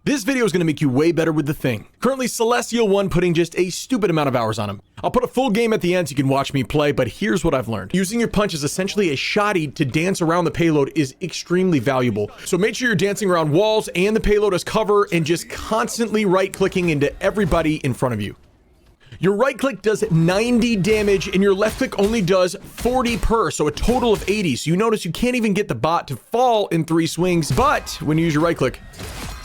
This video is going to make you way better with the Thing. Currently Celestial 1 putting just a stupid amount of hours on him. I'll put a full game at the end so you can watch me play, but here's what I've learned. Using your punch as essentially a shotty to dance around the payload is extremely valuable. So make sure you're dancing around walls and the payload as cover and just constantly right-clicking into everybody in front of you. Your right click does 90 damage and your left click only does 40 per, so a total of 80. So you notice you can't even get the bot to fall in 3 swings, but when you use your right click,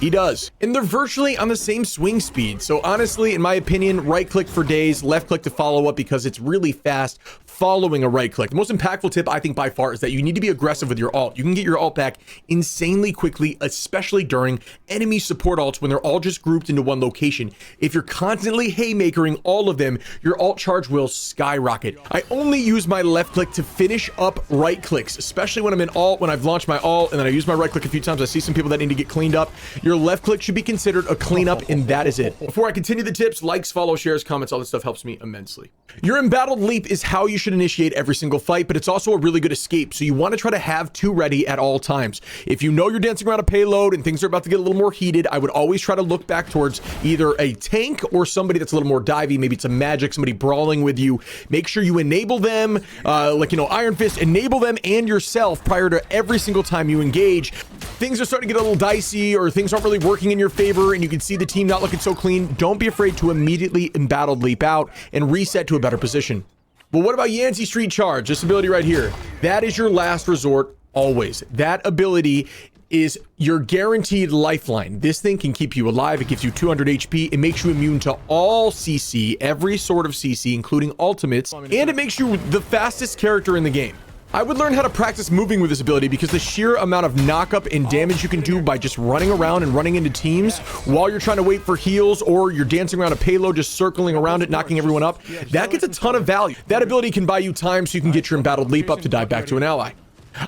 he does. And they're virtually on the same swing speed. So honestly, in my opinion, right click for days, left click to follow up because it's really fast following a right click. The most impactful tip I think by far is that you need to be aggressive with your ult. You can get your ult back insanely quickly, especially during enemy support ults when they're all just grouped into one location. If you're constantly haymakering all of them, your ult charge will skyrocket. I only use my left click to finish up right clicks, especially when I'm in ult, when I've launched my ult, and then I use my right click a few times. I see some people that need to get cleaned up. Your left click should be considered a cleanup, and that is it. Before I continue the tips, likes, follows, shares, comments, all this stuff helps me immensely. Your embattled leap is how you should initiate every single fight, but it's also a really good escape. So you want to try to have 2 ready at all times. If you know you're dancing around a payload and things are about to get a little more heated, I would always try to look back towards either a tank or somebody that's a little more divey. Maybe it's a magic, somebody brawling with you. Make sure you enable them, Iron Fist, enable them and yourself prior to every single time you engage. Things are starting to get a little dicey or things aren't really working in your favor and you can see the team not looking so clean. Don't be afraid to immediately embattled leap out and reset to a better position. But what about Yansy Street Charge? This ability right here. That is your last resort always. That ability is your guaranteed lifeline. This thing can keep you alive. It gives you 200 HP. It makes you immune to all CC, every sort of CC, including ultimates, and it makes you the fastest character in the game. I would learn how to practice moving with this ability because the sheer amount of knockup and damage you can do by just running around and running into teams while you're trying to wait for heals or you're dancing around a payload, just circling around it, knocking everyone up, that gets a ton of value. That ability can buy you time so you can get your embattled leap up to dive back to an ally.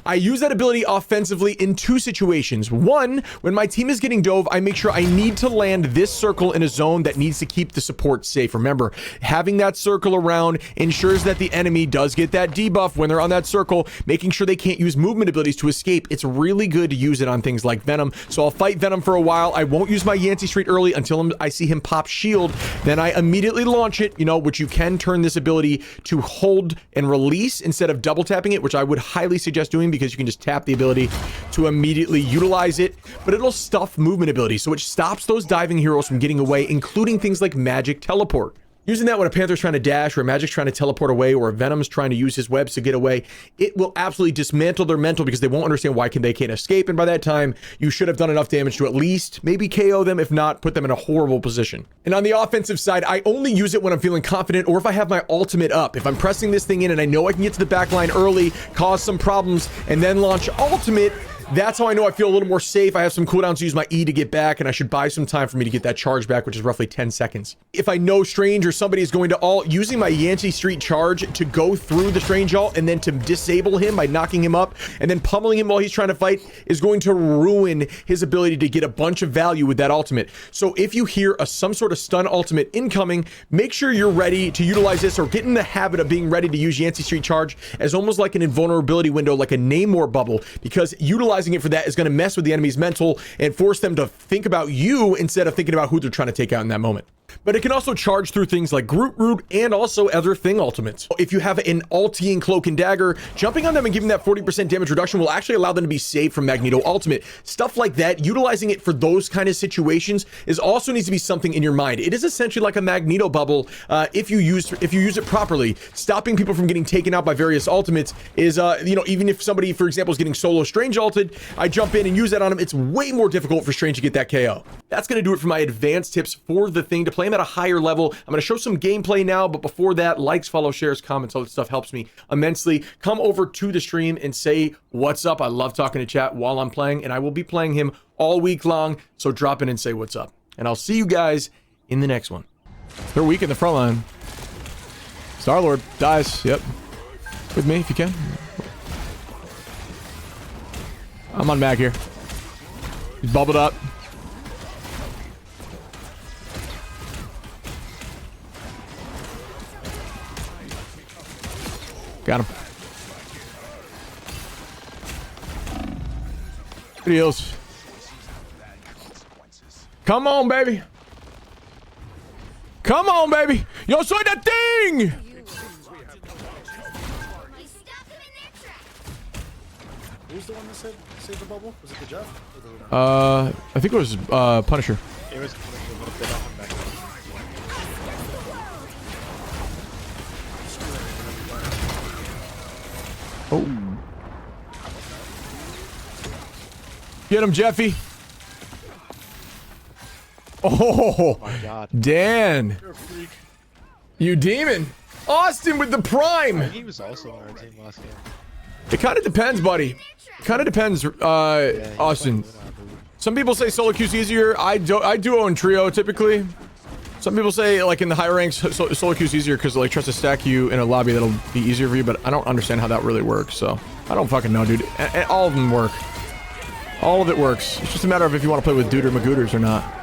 I use that ability offensively in 2 situations. One, when my team is getting dove, I make sure I need to land this circle in a zone that needs to keep the support safe. Remember, having that circle around ensures that the enemy does get that debuff when they're on that circle, making sure they can't use movement abilities to escape. It's really good to use it on things like Venom. So I'll fight Venom for a while. I won't use my Yancey Street early until I see him pop shield. Then I immediately launch it, which you can turn this ability to hold and release instead of double tapping it, which I would highly suggest doing because you can just tap the ability to immediately utilize it, but it'll stuff movement ability, so it stops those diving heroes from getting away, including things like magic teleport. Using that when a Panther's trying to dash or a Magic's trying to teleport away or a Venom's trying to use his webs to get away, it will absolutely dismantle their mental because they won't understand why they can't escape, and by that time, you should have done enough damage to at least maybe KO them, if not, put them in a horrible position. And on the offensive side, I only use it when I'm feeling confident or if I have my ultimate up. If I'm pressing this thing in and I know I can get to the back line early, cause some problems, and then launch ultimate, that's how I know I feel a little more safe. I have some cooldowns to use my E to get back, and I should buy some time for me to get that charge back, which is roughly 10 seconds. If I know Strange or somebody is going to ult, using my Yancey Street charge to go through the Strange ult and then to disable him by knocking him up and then pummeling him while he's trying to fight is going to ruin his ability to get a bunch of value with that ultimate. So if you hear some sort of stun ultimate incoming, make sure you're ready to utilize this or get in the habit of being ready to use Yancey Street charge as almost like an invulnerability window, like a Namor bubble, because utilizing it for that is going to mess with the enemy's mental and force them to think about you instead of thinking about who they're trying to take out in that moment. But it can also charge through things like Groot Root and also other Thing ultimates. If you have an ulting Cloak and Dagger, jumping on them and giving that 40% damage reduction will actually allow them to be saved from Magneto ultimate. Stuff like that, utilizing it for those kind of situations is also needs to be something in your mind. It is essentially like a Magneto bubble if you use it properly. Stopping people from getting taken out by various ultimates is, even if somebody, for example, is getting solo Strange ulted, I jump in and use that on them. It's way more difficult for Strange to get that KO. That's going to do it for my advanced tips for the Thing to play him at a higher level. I'm going to show some gameplay now, but before that, likes, follow, shares, comments, all that stuff helps me immensely. Come over to the stream and say what's up. I love talking to chat while I'm playing, and I will be playing him all week long, so drop in and say what's up. And I'll see you guys in the next one. They're weak in the front line. Star-Lord dies. Yep. With me if you can. I'm on mag here. He's bubbled up. Got him. Good heals. Come on, baby. Come on, baby. Yo soy that thing. Who's the one that saved the bubble? Was it the Jeff? I think it was Punisher. It was Punisher, but they don't come back. Oh. Get him, Jeffy. Oh, my God. Dan. You're a freak. You demon. Austin with the prime. He was also on our team last game. It kind of depends, buddy. It kind of depends, Austin. Some people say solo queue's easier. I duo and trio typically. Some people say like in the higher ranks solo queue's easier because like tries to stack you in a lobby that'll be easier for you, but I don't understand how that really works, so I don't fucking know, dude. And all of them work. All of it works. It's just a matter of if you want to play with dude or magooters or not.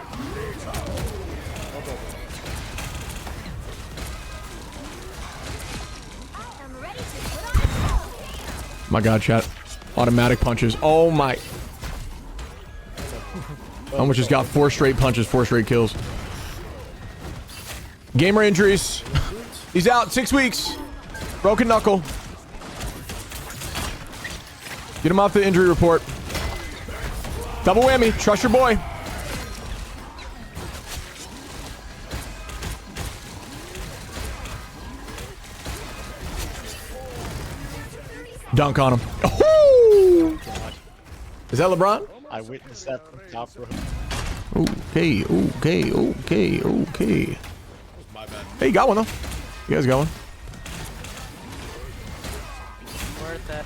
My God, chat. Automatic punches. Oh my. Almost just got 4 straight punches, 4 straight kills. Gamer injuries. He's out 6 weeks. Broken knuckle. Get him off the injury report. Double whammy. Trust your boy. Dunk on him. Oh! Is that LeBron? I witnessed that from top row. Okay, okay, okay, okay. My bad. Hey, you got one though. You guys got one. Worth it.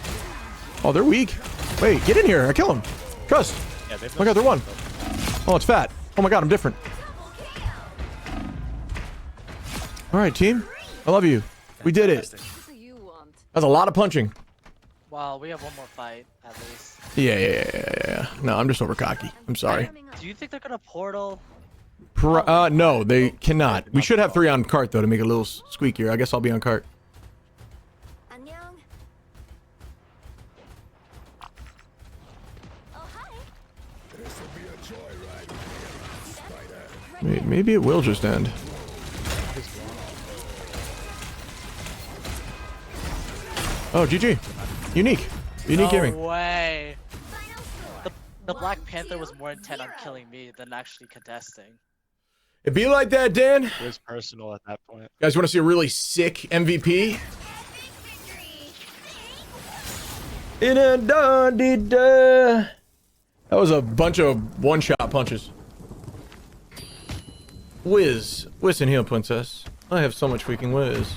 Oh, they're weak. Wait, get in here. I kill him. Trust. Yeah, Oh my God, they're one. Oh, it's fat. Oh my God, I'm different. All right, team. I love you. We did it. That's a lot of punching. Well, we have one more fight, at least. Yeah. No, I'm just over cocky. I'm sorry. Do you think they're gonna portal? No, they cannot. We should have 3 on cart though to make it a little squeakier. I guess I'll be on cart. Maybe it will just end. Oh, GG. Unique gaming. No way. The Black Panther was more intent on killing me than actually contesting. It be like that, Dan. It was personal at that point. You guys want to see a really sick MVP? In a da-dee-da. That was a bunch of one-shot punches. Whiz and heal, princess. I have so much freaking whiz.